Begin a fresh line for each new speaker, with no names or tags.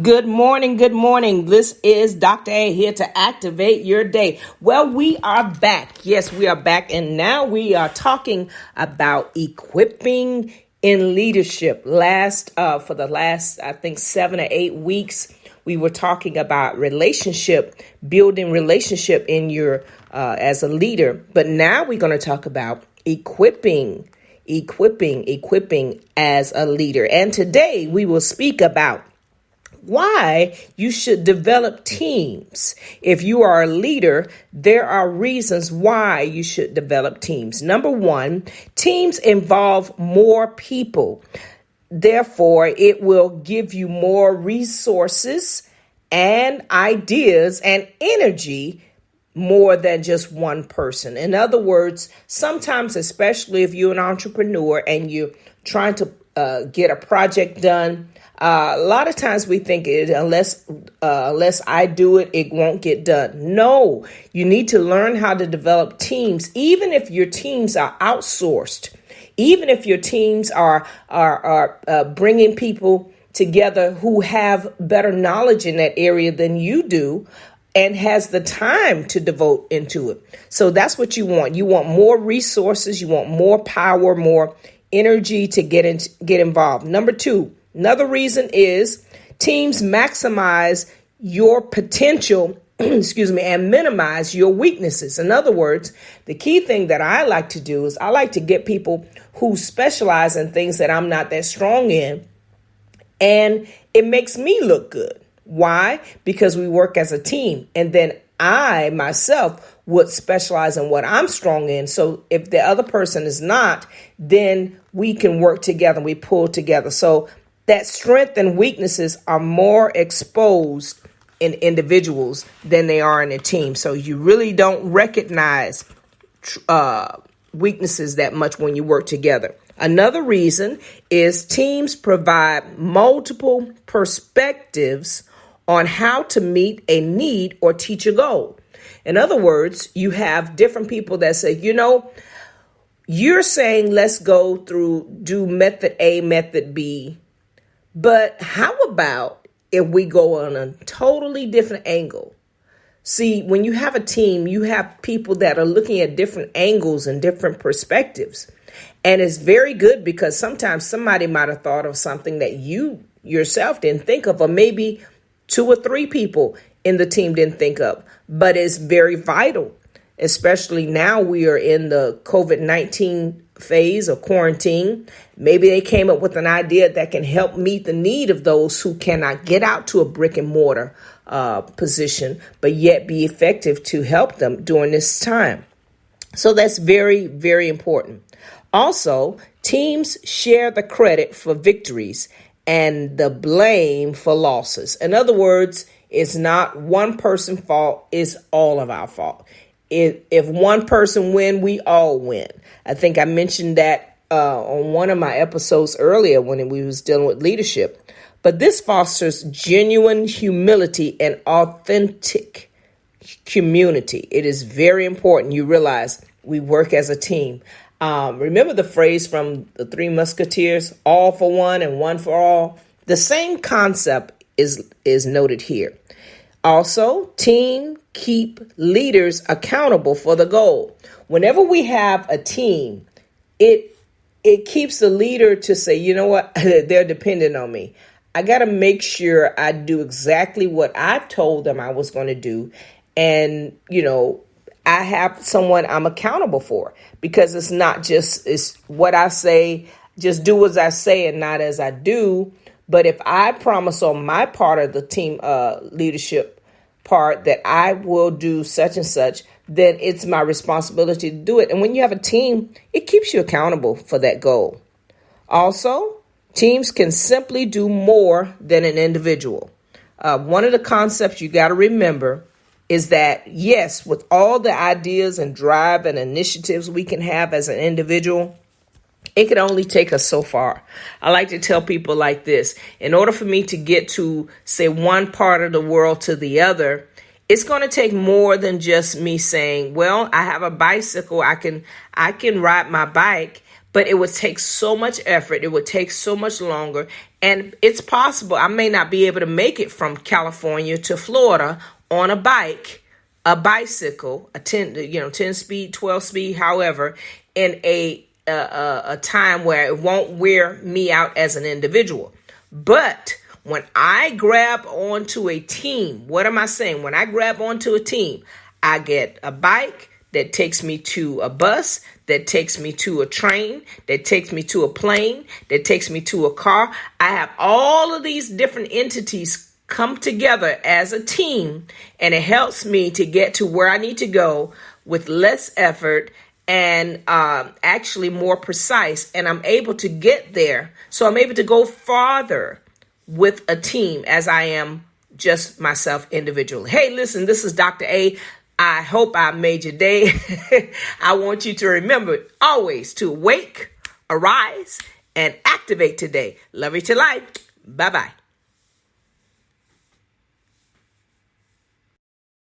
Good morning. Good morning. This is Dr. A here to activate your day. Well, we are back. Yes, we are back. And now we are talking about equipping in leadership. For the last, I think, 7 or 8 weeks, we were talking about building relationship in your, as a leader. But now we're going to talk about equipping as a leader. And today we will speak about why you should develop teams. If you are a leader, there are reasons why you should develop teams. Number one, teams involve more people. Therefore, it will give you more resources and ideas and energy more than just one person. In other words, sometimes, especially if you're an entrepreneur and you're trying to get a project done, a lot of times we think unless I do it, it won't get done. No, you need to learn how to develop teams, even if your teams are outsourced, even if your teams are bringing people together who have better knowledge in that area than you do and has the time to devote into it. So that's what you want. You want more resources. You want more power, more energy to get involved. Number two, another reason is teams maximize your potential, and minimize your weaknesses. In other words, the key thing that I like to do is I like to get people who specialize in things that I'm not that strong in, and it makes me look good. Why? Because we work as a team, and then I myself would specialize in what I'm strong in. So if the other person is not, then we can work together. We pull together. So that strength and weaknesses are more exposed in individuals than they are in a team. So you really don't recognize weaknesses that much when you work together. Another reason is teams provide multiple perspectives on how to meet a need or teach a goal. In other words, you have different people that say, you're saying let's do method A, method B. But how about if we go on a totally different angle? See, when you have a team, you have people that are looking at different angles and different perspectives. And it's very good because sometimes somebody might have thought of something that you yourself didn't think of, or maybe 2 or 3 people in the team didn't think of. But it's very vital, especially now we are in the COVID-19 phase of quarantine. Maybe they came up with an idea that can help meet the need of those who cannot get out to a brick and mortar position, but yet be effective to help them during this time. So that's very, very important. Also, teams share the credit for victories and the blame for losses. In other words, it's not one person's fault, it's all of our fault. If one person win, we all win. I think I mentioned that on one of my episodes earlier when we was dealing with leadership. But this fosters genuine humility and authentic community. It is very important you realize we work as a team. Remember the phrase from the Three Musketeers, all for one and one for all? The same concept is noted here. Also, team keep leaders accountable for the goal. Whenever we have a team, it keeps the leader to say, you know what, they're dependent on me. I got to make sure I do exactly what I've told them I was going to do. And, I have someone I'm accountable for, because it's what I say, just do as I say and not as I do. But if I promise on my part of the team leadership part that I will do such and such, then it's my responsibility to do it. And when you have a team, it keeps you accountable for that goal. Also, teams can simply do more than an individual. One of the concepts you got to remember is that, yes, with all the ideas and drive and initiatives we can have as an individual, it can only take us so far. I like to tell people like this. In order for me to get to, say, one part of the world to the other, it's going to take more than just me saying, well, I have a bicycle. I can ride my bike, but it would take so much effort. It would take so much longer. And it's possible I may not be able to make it from California to Florida on a bicycle, a 10 speed, 12 speed, however, in a time where it won't wear me out as an individual. But when I grab onto a team, what am I saying? When I grab onto a team, I get a bike that takes me to a bus, that takes me to a train, that takes me to a plane, that takes me to a car. I have all of these different entities come together as a team, and it helps me to get to where I need to go with less effort and actually more precise. And I'm able to get there. So I'm able to go farther with a team as I am just myself individually. Hey, listen, this is Dr. A. I hope I made your day. I want you to remember always to wake, arise, and activate today. Love you to life. Bye-bye.